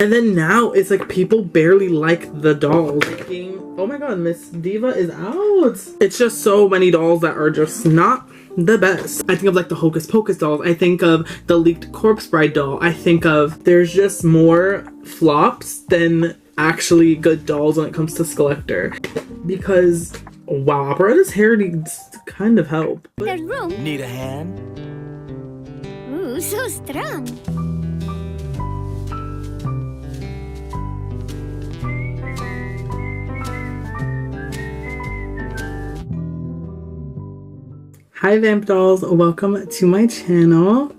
And then now it's like people barely like the dolls. Oh my god, Miss Diva is out. It's just so many dolls that are just not the best. I think of like the Hocus Pocus dolls. I think of the leaked Corpse Bride doll. I think of there's just more flops than actually good dolls when it comes to Skullector. Because wow, Operetta's hair needs kind of help. There's room. Need a hand? Ooh, so strong. Hi Vamp dolls, welcome to my channel.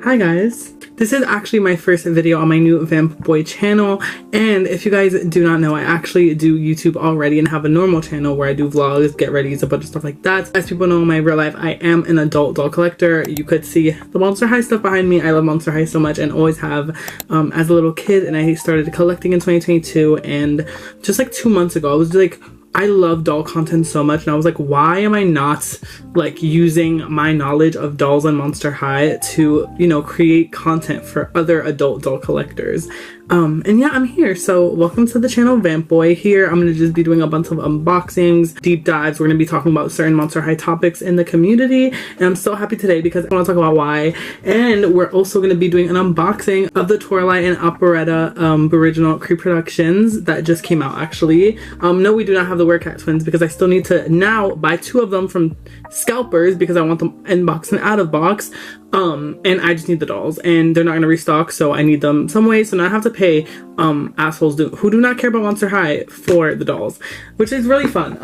Hi guys. This is actually my first video on my new Vamp Boy channel, and if you guys do not know, I actually do YouTube already and have a normal channel where I do vlogs, get readies, a bunch of stuff like that. As people know in my real life, I am an adult doll collector. You could see the Monster High stuff behind me. I love Monster High so much and always have as a little kid, and I started collecting in 2022, and just like 2 months ago I was like, I love doll content so much, and I was like, why am I not like using my knowledge of dolls and Monster High to, you know, create content for other adult doll collectors? And yeah, I'm here. So welcome to the channel Vamp Boy. Here I'm gonna just be doing a bunch of unboxings, deep dives. We're gonna be talking about certain Monster High topics in the community, and I'm so happy today because I want to talk about why. And we're also gonna be doing an unboxing of the Toralight and Operetta original CREEPRODUCTIONS that just came out actually. No, we do not have the Werecat twins because I still need to now buy 2 of them from scalpers because I want them in box and out of box. And I just need the dolls, and they're not gonna restock, so I need them some way. So now I have to pay assholes who do not care about Monster High for the dolls, which is really fun.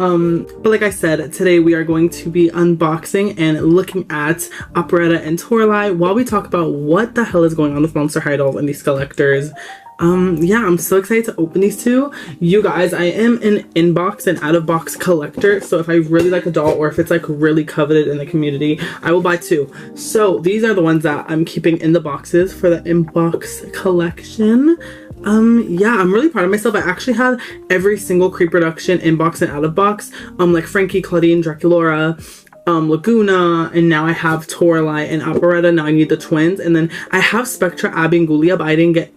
But like I said, today we are going to be unboxing and looking at Operetta and Toralight while we talk about what the hell is going on with Monster High dolls and these Skullectors. Yeah, I'm so excited to open these 2. You guys, I am an in-box and out-of-box collector, so if I really like a doll or if it's like really coveted in the community, I will buy 2. So these are the ones that I'm keeping in the boxes for the in-box collection. Yeah, I'm really proud of myself. I actually had every single CREEPRODUCTION in-box and out-of-box, like Frankie, Claudine, Draculaura, Laguna, and now I have Toralight and Operetta. Now I need the twins, and then I have Spectra, Abby, and Gulia, but I didn't get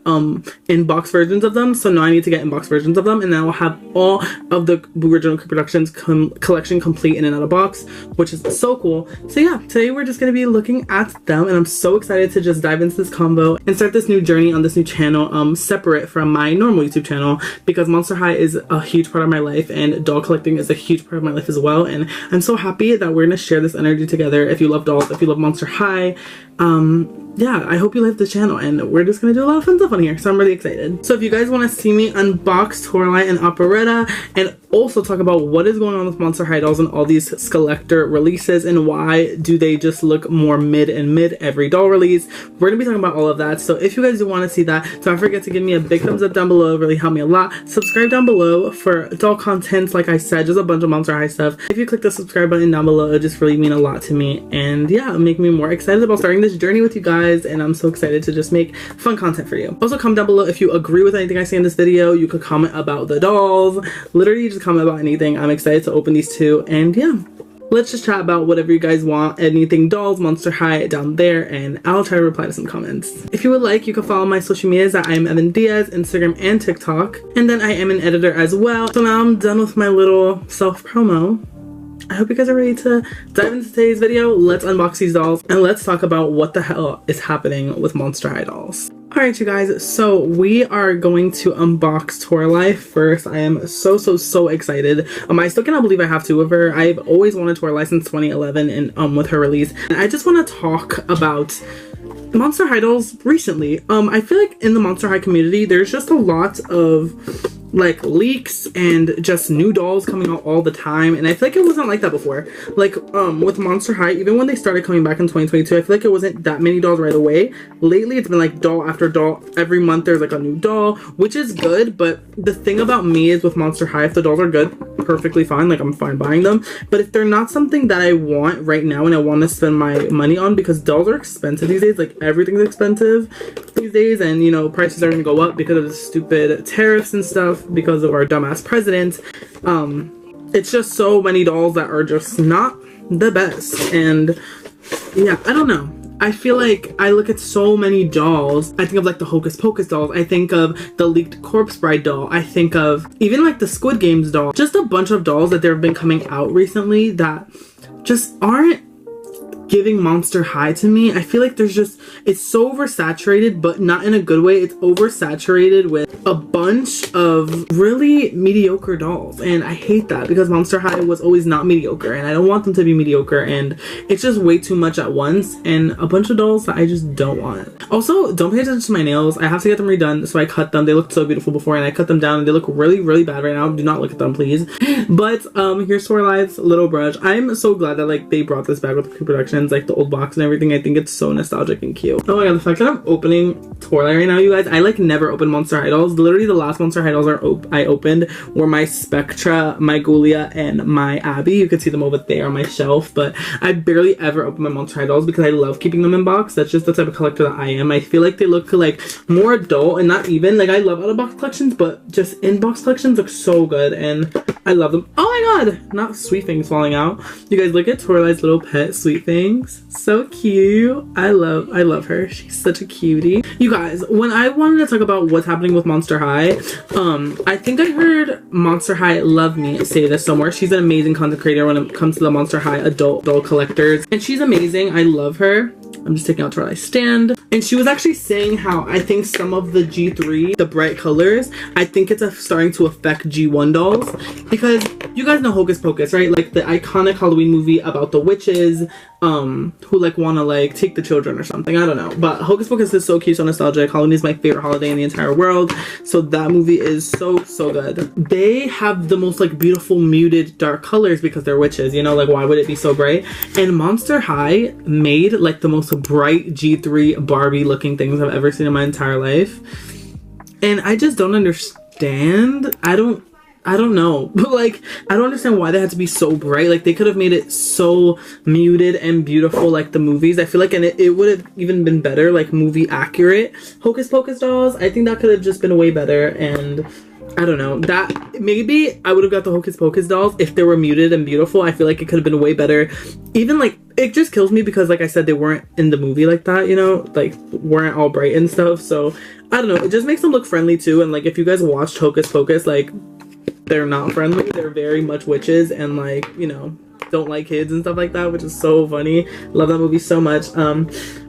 in-box versions of them, so now I need to get in-box versions of them, and then I'll have all of the original CREEPRODUCTIONS collection complete in and out of box, which is so cool. So yeah, today we're just going to be looking at them, and I'm so excited to just dive into this combo and start this new journey on this new channel, separate from my normal YouTube channel, because Monster High is a huge part of my life, and doll collecting is a huge part of my life as well, and I'm so happy that we're gonna share this energy together. If you love dolls, if you love Monster High, yeah, I hope you like the channel, and we're just gonna do a lot of fun stuff on here, so I'm really excited. So if you guys want to see me unbox Toralight and Operetta and also talk about what is going on with Monster High dolls and all these Skullector releases and why do they just look more mid every doll release, we're gonna be talking about all of that. So if you guys do want to see that, don't forget to give me a big thumbs up down below. It really helped me a lot. Subscribe down below for doll content, like I said, just a bunch of Monster High stuff. If you click the subscribe button down below, it just really mean a lot to me, and yeah, it'll make me more excited about starting this journey with you guys, and I'm so excited to just make fun content for you. Also, comment down below if you agree with anything I say in this video. You could comment about the dolls, literally just comment about anything. I'm excited to open these 2, and yeah, let's just chat about whatever you guys want, anything dolls, Monster High down there, and I'll try to reply to some comments. If you would like, you can follow my social medias at I am Evan Diaz, Instagram and TikTok, and then I am an editor as well. So now I'm done with my little self-promo. I hope you guys are ready to dive into today's video. Let's unbox these dolls and let's talk about what the hell is happening with Monster High dolls. Alright you guys, so we are going to unbox Toralight first. I am so excited. I still cannot believe I have 2 of her. I've always wanted Toralight since 2011 and with her release. And I just want to talk about Monster High dolls recently. I feel like in the Monster High community, there's just a lot of like leaks and just new dolls coming out all the time, and I feel like it wasn't like that before. Like with Monster High, even when they started coming back in 2022, I feel like it wasn't that many dolls right away. Lately it's been like doll after doll. Every month there's like a new doll, which is good, but the thing about me is with Monster High, if the dolls are good, perfectly fine, like I'm fine buying them. But if they're not something that I want right now and I want to spend my money on, because dolls are expensive these days, like everything's expensive these days, and you know, prices are gonna go up because of the stupid tariffs and stuff, because of our dumbass president. It's just so many dolls that are just not the best, and yeah, I don't know. I feel like I look at so many dolls. I think of like the Hocus Pocus dolls. I think of the leaked Corpse Bride doll. I think of even like the Squid Games doll. Just a bunch of dolls that have been coming out recently that just aren't giving Monster High to me. I feel like there's just, it's so oversaturated, but not in a good way. It's oversaturated with a bunch of really mediocre dolls, and I hate that because Monster High was always not mediocre, and I don't want them to be mediocre, and it's just way too much at once and a bunch of dolls that I just don't want. Also, don't pay attention to my nails. I have to get them redone, so I cut them. They looked so beautiful before, and I cut them down, and they look really, really bad right now. Do not look at them, please. But here's Toralive's little brush. I'm so glad that like they brought this back with the CREEPRODUCTIONS, like the old box and everything. I think it's so nostalgic and cute. Oh my god, the fact that I'm opening Toralive right now, you guys. I like never open Monster High dolls. Literally the last Monster High dolls I opened were my Spectra, my Ghoulia, and my Abby. You could see them over there on my shelf, but I barely ever open my Monster High dolls because I love keeping them in box. That's just the type of collector that I am. I feel like they look like more adult and not even like, I love out of box collections, but just in box collections look so good and I love them. Oh my god, not Sweet Things falling out. You guys look at Toralive's little pet Sweet Things. So cute. I love her. She's such a cutie. You guys, when I wanted to talk about what's happening with Monster High, I think I heard Monster High Love Me say this somewhere. She's an amazing content creator when it comes to the Monster High adult doll collectors, and she's amazing. I love her. I'm just taking out Toralive's stand. And she was actually saying how I think some of the G3, the bright colors, I think it's starting to affect G1 dolls. Because you guys know Hocus Pocus, right? Like the iconic Halloween movie about the witches who like want to like take the children or something. I don't know. But Hocus Pocus is so cute, so nostalgic. Halloween is my favorite holiday in the entire world. So that movie is so, so good. They have the most like beautiful muted dark colors because they're witches, you know? Like why would it be so bright? And Monster High made like the most bright G3 Barbie looking things I've ever seen in my entire life, and I just don't understand. I don't know, but like I don't understand why they had to be so bright. Like they could have made it so muted and beautiful like the movies. I feel like, and it would have even been better, like movie accurate Hocus Pocus dolls. I think that could have just been way better. And I don't know, that maybe I would have got the Hocus Pocus dolls if they were muted and beautiful. I feel like it could have been way better. Even like, it just kills me because like I said, they weren't in the movie like that, you know, like weren't all bright and stuff. So I don't know, it just makes them look friendly too. And like if you guys watched Hocus Pocus, like they're not friendly. They're very much witches and like, you know, don't like kids and stuff like that, which is so funny. Love that movie so much.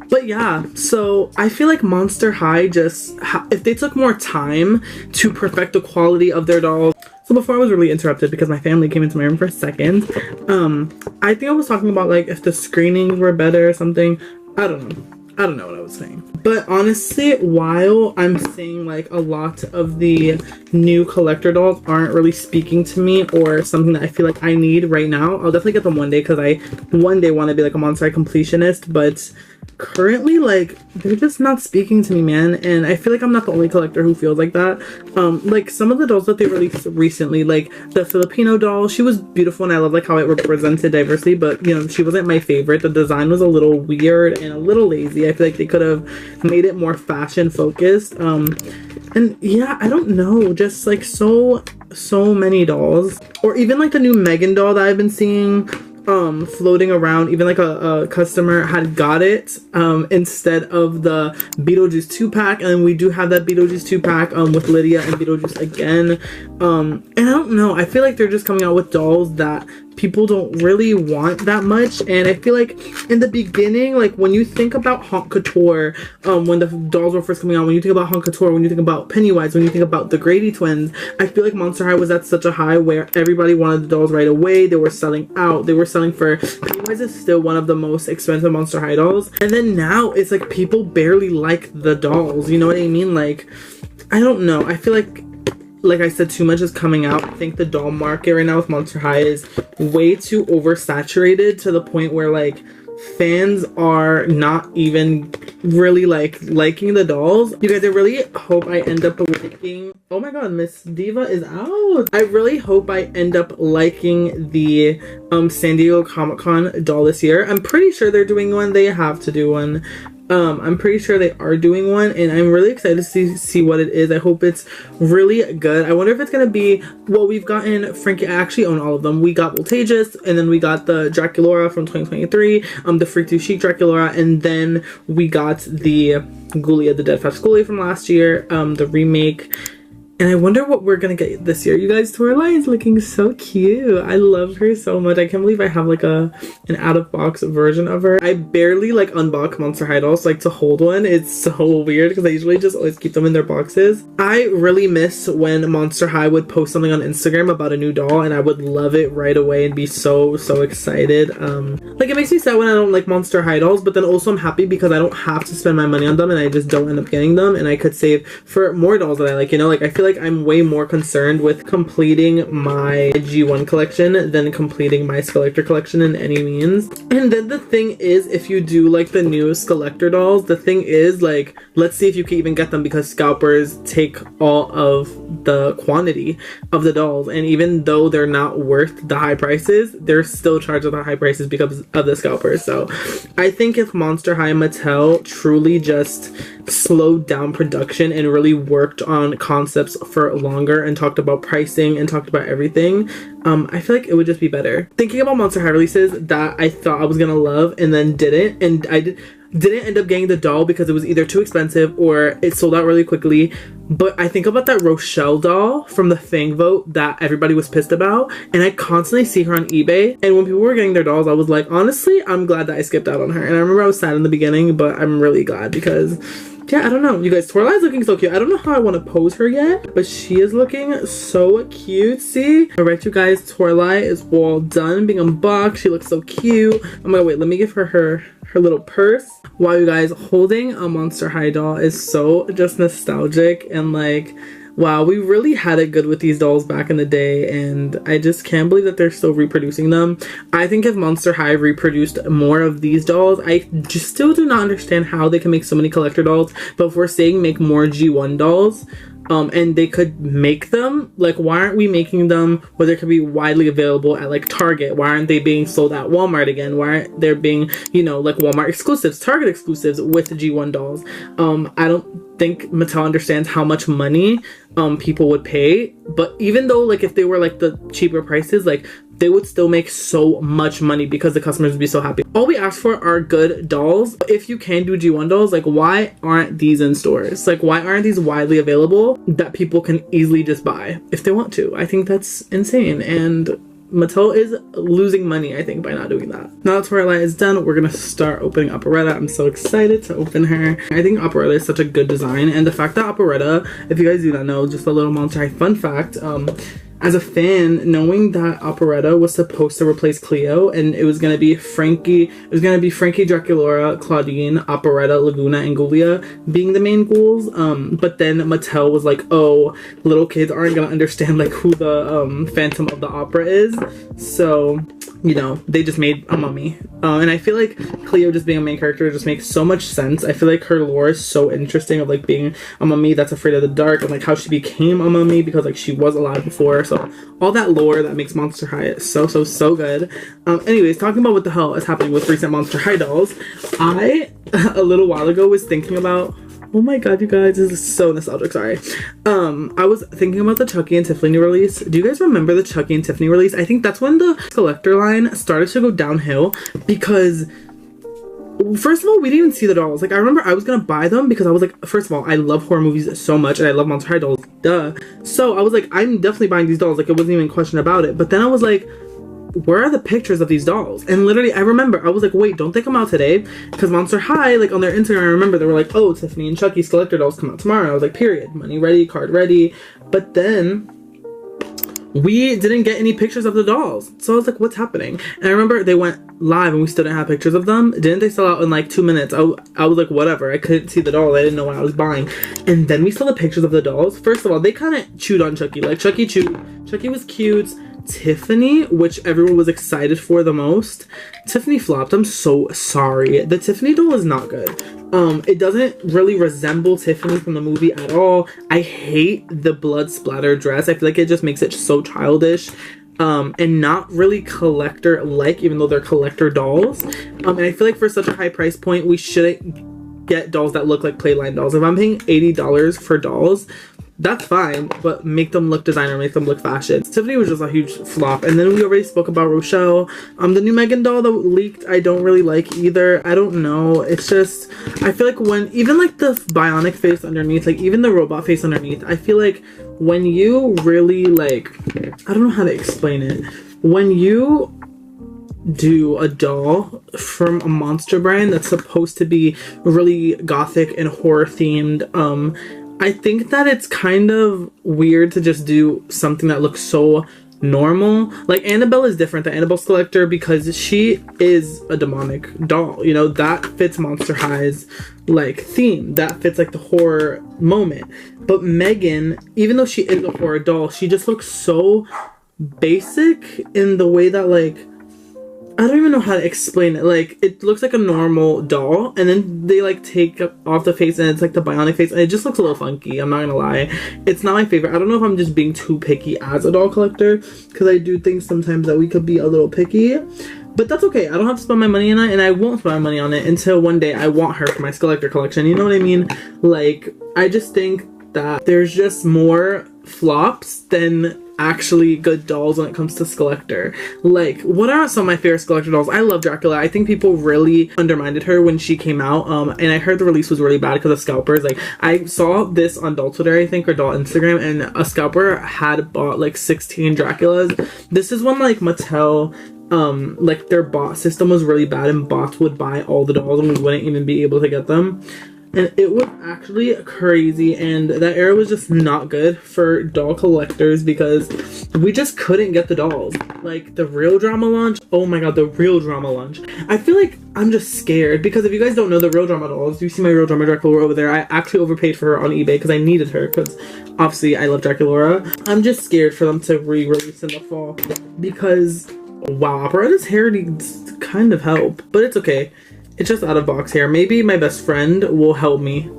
But yeah, so I feel like Monster High just, if they took more time to perfect the quality of their dolls. So before I was really interrupted because my family came into my room for a second, I think I was talking about like if the screenings were better or something. I don't know what I was saying. But honestly, while I'm saying like a lot of the new collector dolls aren't really speaking to me or something that I feel like I need right now, I'll definitely get them one day because I one day want to be like a Monster High completionist. But currently, like, they're just not speaking to me, man. And I feel like I'm not the only collector who feels like that. Like some of the dolls that they released recently, like the Filipino doll, she was beautiful and I love like how it represented diversity, but you know, she wasn't my favorite. The design was a little weird and a little lazy. I feel like they could have made it more fashion focused. And yeah, I don't know, just like so many dolls. Or even like the new Megan doll that I've been seeing floating around. Even like a customer had got it instead of the Beetlejuice 2-pack, and then we do have that Beetlejuice 2-pack with Lydia and Beetlejuice again. And I don't know, I feel like they're just coming out with dolls that people don't really want that much. And I feel like in the beginning, like when you think about Haute Couture, when the dolls were first coming out, when you think about Haute Couture, when you think about Pennywise, when you think about the Grady twins, I feel like Monster High was at such a high where everybody wanted the dolls right away. They were selling out. They were selling for, Pennywise is still one of the most expensive Monster High dolls. And then now it's like people barely like the dolls. You know what I mean? Like, I don't know. I feel like I said, too much is coming out. I think the doll market right now with Monster High is way too oversaturated to the point where like fans are not even really like liking the dolls. You guys, I really hope I end up liking, oh my god, Miss Diva is out. I really hope I end up liking the San Diego Comic-Con doll this year. I'm pretty sure they're doing one. They have to do one. I'm pretty sure they are doing one, and I'm really excited to see what it is. I hope it's really good. I wonder if it's gonna be, well, we've gotten Frankie, I actually own all of them. We got Voltageous, and then we got the Draculaura from 2023, the Freak Too Chic Draculaura, and then we got the Ghoulia, the Dead Fast Ghoulia from last year, the remake. And I wonder what we're gonna get this year. You guys, Toralei is looking so cute. I love her so much. I can't believe I have like an out-of-box version of her. I barely like unbox Monster High dolls, like to hold one. It's so weird because I usually just always keep them in their boxes. I really miss when Monster High would post something on Instagram about a new doll, and I would love it right away and be so excited. Like, it makes me sad when I don't like Monster High dolls, but then also I'm happy because I don't have to spend my money on them and I just don't end up getting them, and I could save for more dolls that I like, you know? Like, I feel like I'm way more concerned with completing my G1 collection than completing my SKULLECTOR collection in any means. And then the thing is, if you do like the new SKULLECTOR dolls, the thing is, like, let's see if you can even get them, because scalpers take all of the quantity of the dolls, and even though they're not worth the high prices, they're still charged with the high prices because of the scalpers. So I think if Monster High and Mattel truly just slowed down production and really worked on concepts for longer and talked about pricing and talked about everything, I feel like it would just be better. Thinking about Monster High releases that I thought I was gonna love and then didn't, and I didn't end up getting the doll because it was either too expensive or it sold out really quickly. But I think about that Rochelle doll from the Fang Vote that everybody was pissed about, and I constantly see her on eBay, and when people were getting their dolls, I was like, honestly, I'm glad that I skipped out on her. And I remember I was sad in the beginning, but I'm really glad because, yeah, I don't know. You guys, Toralei's looking so cute. I don't know how I want to pose her yet, but she is looking so cutesy. All right, you guys, Toralei is all done being unboxed. She looks so cute. Oh my god, wait, let me give her her little purse. Wow, you guys, holding a Monster High doll is so just nostalgic, and like, wow, we really had it good with these dolls back in the day, and I just can't believe that they're still reproducing them. I think if Monster High reproduced more of these dolls, I just still do not understand how they can make so many collector dolls, but if we're saying make more G1 dolls, and they could make them, like, why aren't we making them where they could be widely available at like Target? Why aren't they being sold at Walmart again? Why aren't there being, you know, like Walmart exclusives, Target exclusives with the G1 dolls? I don't think Mattel understands how much money people would pay, but even though, like, if they were like the cheaper prices, like, they would still make so much money because the customers would be so happy. All we ask for are good dolls. If you can do G1 dolls, like, why aren't these in stores? Like, why aren't these widely available that people can easily just buy if they want to? I think that's insane, and Mattel is losing money, I think, by not doing that. Now that Toralei is done, we're gonna start opening Operetta. I'm so excited to open her. I think Operetta is such a good design, and the fact that Operetta, if you guys do not know, just a little Monster High fun fact, as a fan, knowing that Operetta was supposed to replace Cleo, and it was gonna be Frankie, Draculaura, Claudine, Operetta, Laguna, and Ghoulia being the main ghouls. But then Mattel was like, oh, little kids aren't gonna understand like who the Phantom of the Opera is, so, you know, they just made a mummy. And I feel like Cleo just being a main character just makes so much sense. I feel like her lore is so interesting, of like being a mummy that's afraid of the dark, and like how she became a mummy because like she was alive before. So all that lore that makes Monster High so good. Anyways, talking about what the hell is happening with recent Monster High dolls, I a little while ago was thinking about, oh my god, you guys, this is so nostalgic, sorry. I was thinking about the Chucky and Tiffany release. Do you guys remember the Chucky and Tiffany release? I think that's when the SKULLECTOR line started to go downhill, because first of all, we didn't even see the dolls. Like, I remember I was gonna buy them because I was like, first of all, I love horror movies so much, and I love Monster High dolls, duh. So I was like, I'm definitely buying these dolls, like, it wasn't even a question about it. But then I was like, where are the pictures of these dolls? And literally, I remember, I was like, wait, don't they come out today? Because Monster High, like, on their Instagram, I remember they were like, oh, Tiffany and Chucky SKULLECTOR dolls come out tomorrow. I was like, period. Money ready, card ready. But then we didn't get any pictures of the dolls. So I was like, what's happening? And I remember they went live and we still didn't have pictures of them. Didn't they sell out in like 2 minutes? I was like, whatever. I couldn't see the doll. I didn't know what I was buying. And then we saw the pictures of the dolls. First of all, they kind of chewed on Chucky. Like, Chucky was cute. Tiffany, which everyone was excited for the most, Tiffany flopped. I'm so sorry. The Tiffany doll is not good. It doesn't really resemble Tiffany from the movie at all. I hate the blood splatter dress. I feel like it just makes it so childish. And not really collector-like, even though they're collector dolls. And I feel like for such a high price point, we shouldn't get dolls that look like playline dolls. If I'm paying $80 for dolls, that's fine, but make them look designer, make them look fashion. Tiffany was just a huge flop. And then we already spoke about Rochelle. The new Megan doll that leaked, I don't really like either. I don't know. It's just, I feel like when, even like the bionic face underneath, like even the robot face underneath, I feel like when you really like, I don't know how to explain it. When you do a doll from a monster brand that's supposed to be really gothic and horror themed, I think that it's kind of weird to just do something that looks so normal. Like Annabelle is different, the Annabelle Collector, because she is a demonic doll, you know, that fits Monster High's like theme, that fits like the horror moment. But Megan, even though she is a horror doll, she just looks so basic in the way that, like, I don't even know how to explain it. Like, it looks like a normal doll, and then they like take off the face and it's like the bionic face, and it just looks a little funky. I'm not gonna lie. It's not my favorite. I don't know if I'm just being too picky as a doll collector, because I do think sometimes that we could be a little picky. But that's okay. I don't have to spend my money on it, and I won't spend my money on it until one day I want her for my SKULLECTOR collection. You know what I mean? Like, I just think that there's just more flops than actually good dolls when it comes to SKULLECTOR. Like, what are some of my favorite SKULLECTOR dolls? I love Dracula. I think people really undermined her when she came out, and I heard the release was really bad because of scalpers. Like, I saw this on Doll Twitter, I think, or Doll Instagram, and a scalper had bought like 16 Draculas. This is when like Mattel, like their bot system was really bad, and bots would buy all the dolls and we wouldn't even be able to get them. And it was actually crazy, and that era was just not good for doll collectors because we just couldn't get the dolls. Like, the Real Drama launch, oh my god, the Real Drama launch. I feel like I'm just scared because if you guys don't know the Real Drama dolls, you see my Real Drama Draculaura over there. I actually overpaid for her on eBay because I needed her because obviously I love Draculaura. I'm just scared for them to re-release in the fall because, wow, Operetta's hair needs kind of help, but it's okay. It's just out of box hair. Maybe my best friend will help me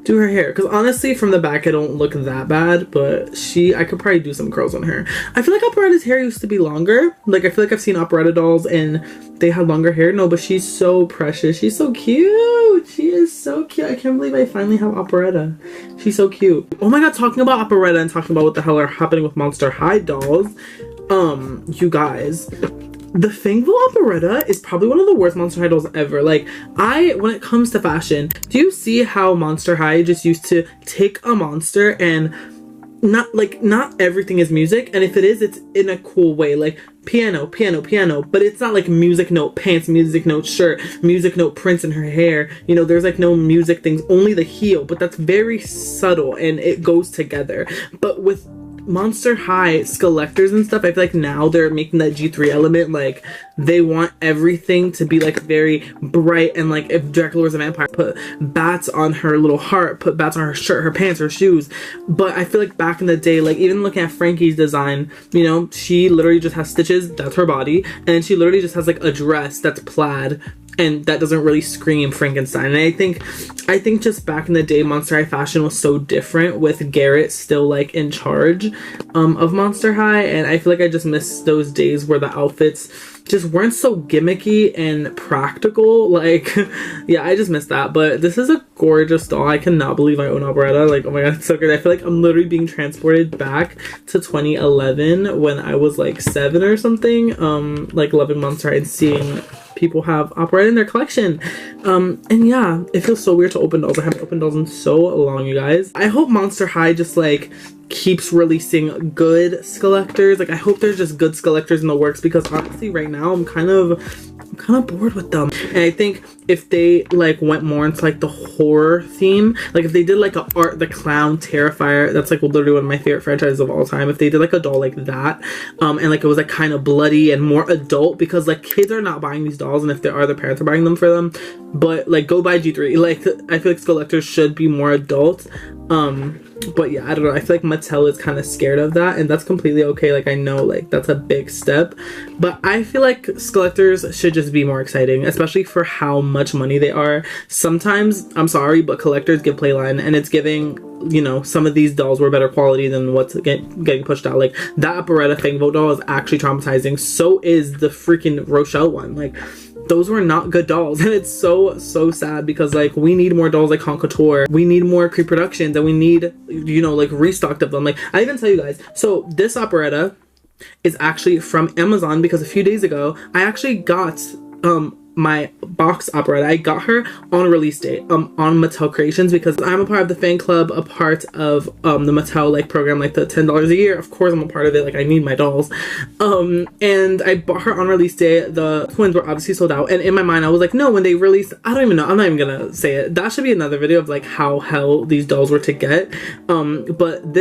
do her hair. Because honestly, from the back, it don't look that bad. But I could probably do some curls on her. I feel like Operetta's hair used to be longer. Like, I feel like I've seen Operetta dolls and they had longer hair. No, but she's so precious. She's so cute. She is so cute. I can't believe I finally have Operetta. She's so cute. Oh my god, talking about Operetta and talking about what the hell are happening with Monster High dolls. You guys, the Fangville Operetta is probably one of the worst Monster High dolls ever. Like, when it comes to fashion, do you see how Monster High just used to take a monster and not everything is music, and if it is, it's in a cool way, like piano, piano, piano, but it's not like music note pants, music note shirt, music note prints in her hair, you know, there's like no music things, only the heel, but that's very subtle and it goes together. But with Monster High SKULLECTORS and stuff, I feel like now they're making that G3 element, like they want everything to be like very bright, and like if Dracula was a vampire, put bats on her little heart, put bats on her shirt, her pants, her shoes. But I feel like back in the day, like even looking at Frankie's design, you know, she literally just has stitches, that's her body, and she literally just has like a dress that's plaid, and that doesn't really scream Frankenstein. And I think just back in the day, Monster High fashion was so different with Garrett still like in charge of Monster High, and I feel like I just miss those days where the outfits just weren't so gimmicky and practical. Like, yeah, I just miss that. But this is a gorgeous doll. I cannot believe I own Operetta. Like, oh my god, it's so good. I feel like I'm literally being transported back to 2011 when I was like 7 or something, like loving Monster High and seeing people have Operetta in their collection. And yeah, it feels so weird to open dolls. I haven't opened dolls in so long, you guys. I hope Monster High just like keeps releasing good SKULLECTORS. Like, I hope there's just good SKULLECTORS in the works, because honestly right now I'm kind of bored with them. And I think if they like went more into like the horror theme, like if they did like a Art the Clown Terrifier, that's like literally one of my favorite franchises of all time, if they did like a doll like that, and like it was like kind of bloody and more adult, because like kids are not buying these dolls, and if they are, their parents are buying them for them. But like, go buy G3. Like, I feel like SKULLECTORS should be more adult. But yeah, I don't know, I feel like Mattel is kind of scared of that, and that's completely okay. Like, I know like that's a big step, but I feel like SKULLECTORS should just be more exciting, especially for how much money they are. Sometimes, I'm sorry, but collectors give playline, and it's giving, you know, some of these dolls were better quality than what's getting pushed out. Like, that Operetta Fangville doll is actually traumatizing. So is the freaking Rochelle one. Like, those were not good dolls. And it's so sad because like we need more dolls like Couture, we need more CREEPRODUCTIONS, and we need, you know, like restocked of them. Like I even tell you guys, so this operetta is actually from Amazon because a few days ago I actually got my box operetta. I got her on release date on Mattel Creations because I'm a part of the fan club, a part of the Mattel like program, like the $10 a year. Of course I'm a part of it, like I need my dolls. And I bought her on release day. The twins were obviously sold out, and in my mind I was like, no, when they released, I don't even know, I'm not even gonna say it. That should be another video of like how hell these dolls were to get. But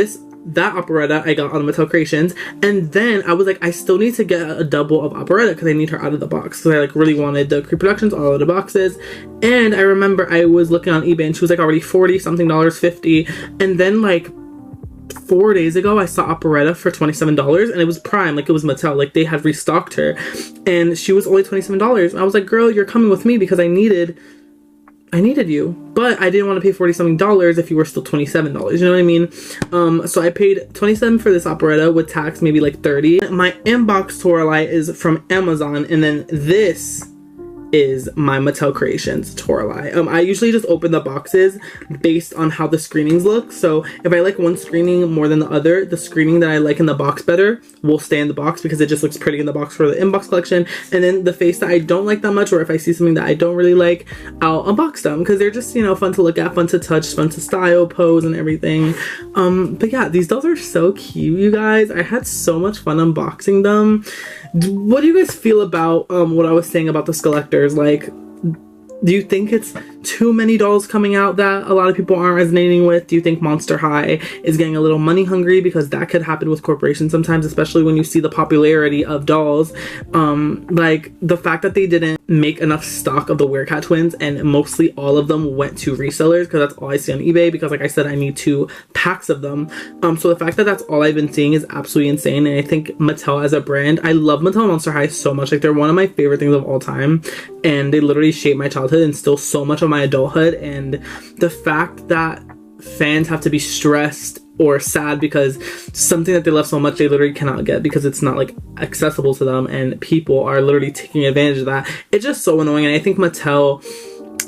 that operetta I got on Mattel Creations, and then I was like, I still need to get a double of operetta because I need her out of the box, because I like really wanted the CREEPRODUCTIONS all of the boxes. And I remember I was looking on eBay and she was like already $40 something, 50, and then like 4 days ago I saw operetta for $27, and it was Prime, like it was Mattel, like they had restocked her, and she was only $27. And I was like, girl, you're coming with me because I needed you, but I didn't want to pay $40 something if you were still $27, you know what I mean? So I paid $27 for this operetta with tax, maybe like $30. My Unbox Toralei is from Amazon, and then this is my Mattel Creations Toralei. I usually just open the boxes based on how the screenings look. So if I like one screening more than the other, the screening that I like in the box better will stay in the box because it just looks pretty in the box for the Unbox collection. And then the face that I don't like that much, or if I see something that I don't really like, I'll unbox them because they're just, you know, fun to look at, fun to touch, fun to style, pose, and everything. But yeah, these dolls are so cute, you guys. I had so much fun unboxing them. What do you guys feel about what I was saying about the SKULLECTORS? Like, do you think it's too many dolls coming out that a lot of people aren't resonating with? Do you think Monster High is getting a little money hungry? Because that could happen with corporations sometimes, especially when you see the popularity of dolls. Like the fact that they didn't make enough stock of the Werecat twins, and mostly all of them went to resellers because that's all I see on eBay, because like I said, I need 2 packs of them. So the fact that that's all I've been seeing is absolutely insane. And I think Mattel as a brand, I love Mattel Monster High so much. Like they're one of my favorite things of all time, and they literally shaped my childhood and still so much of my adulthood. And the fact that fans have to be stressed or sad because something that they love so much they literally cannot get because it's not like accessible to them, and people are literally taking advantage of that, it's just so annoying. And I think Mattel,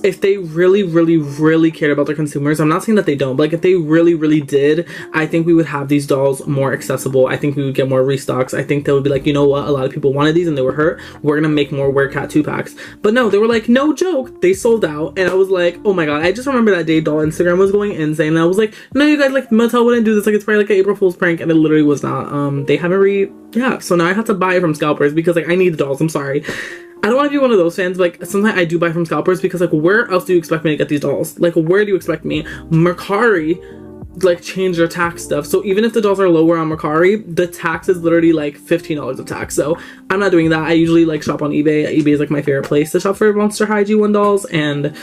if they really cared about their consumers, I'm not saying that they don't, but like if they really did, I think we would have these dolls more accessible. I think we would get more restocks. I think they would be like, you know what, a lot of people wanted these and they were hurt, we're gonna make more Werecat 2-packs. But no, they were like, no joke, they sold out. And I was like, oh my god, I just remember that day doll Instagram was going insane, and I was like, no, you guys, like Mattel wouldn't do this, like it's probably like an April Fool's prank, and it literally was not. They haven't yeah, so now I have to buy it from scalpers because like I need the dolls. I'm sorry, I don't want to be one of those fans, but like sometimes I do buy from scalpers because like where else do you expect me to get these dolls? Like where do you expect me? Mercari like change their tax stuff, so even if the dolls are lower on Mercari, the tax is literally like $15 of tax. So I'm not doing that. I usually like shop on eBay. eBay is like my favorite place to shop for Monster High G1 dolls. And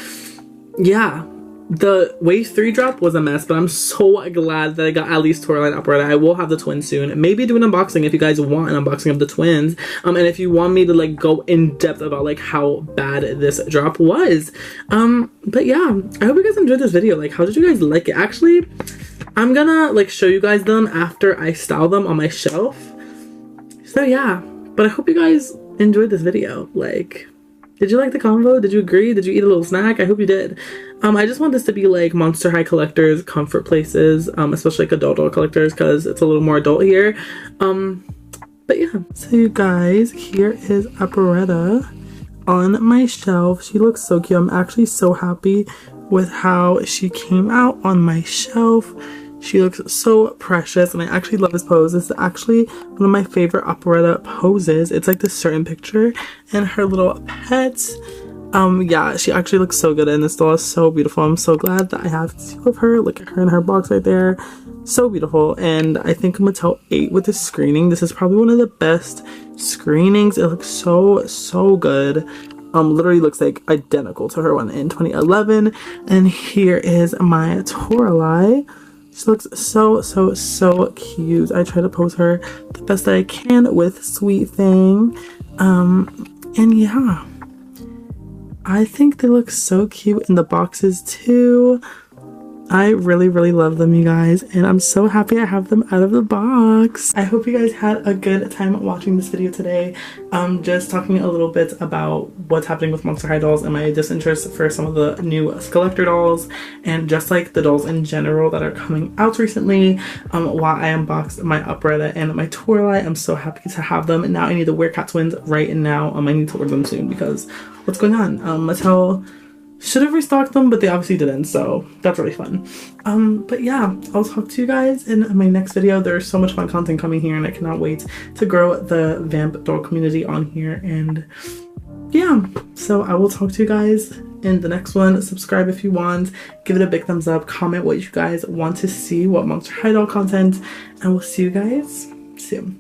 yeah, the Wave 3 drop was a mess, but I'm so glad that I got at least Toralei operetta. I will have the twins soon. Maybe do an unboxing if you guys want an unboxing of the twins. And if you want me to like go in depth about like how bad this drop was. But yeah, I hope you guys enjoyed this video. Like, how did you guys like it? Actually, I'm gonna like show you guys them after I style them on my shelf. So yeah, but I hope you guys enjoyed this video. Like, did you like the combo? Did you agree? Did you eat a little snack? I hope you did. I just want this to be like Monster High collectors, comfort places, especially like adult doll collectors, because it's a little more adult here. But yeah. So you guys, here is operetta on my shelf. She looks so cute. I'm actually so happy with how she came out on my shelf. She looks so precious, and I actually love this pose. This is actually one of my favorite operetta poses. It's like this certain picture and her little pets. Yeah, she actually looks so good, and this doll is so beautiful. I'm so glad that I have 2 of her. Look at her in her box right there. So beautiful. And I think Mattel ate with this screening. This is probably one of the best screenings. It looks so good. Literally looks like identical to her one in 2011. And here is my Toralei. She looks so cute. I try to pose her the best that I can with Sweet Thing. And yeah, I think they look so cute in the boxes too. I really, really love them, you guys, and I'm so happy I have them out of the box. I hope you guys had a good time watching this video today. Just talking a little bit about what's happening with Monster High dolls and my disinterest for some of the new SKULLECTOR dolls, and just like the dolls in general that are coming out recently. While I unboxed my Upretta and my Torlight, I'm so happy to have them, and now I need to wear Cat Twins right now. I need to wear them soon because what's going on? Mattel should have restocked them, but they obviously didn't, so that's really fun. But yeah, I'll talk to you guys in my next video. There's so much fun content coming here, and I cannot wait to grow the Vamp doll community on here. And yeah, so I will talk to you guys in the next one. Subscribe if you want, give it a big thumbs up, comment what you guys want to see, what Monster High doll content, and we'll see you guys soon.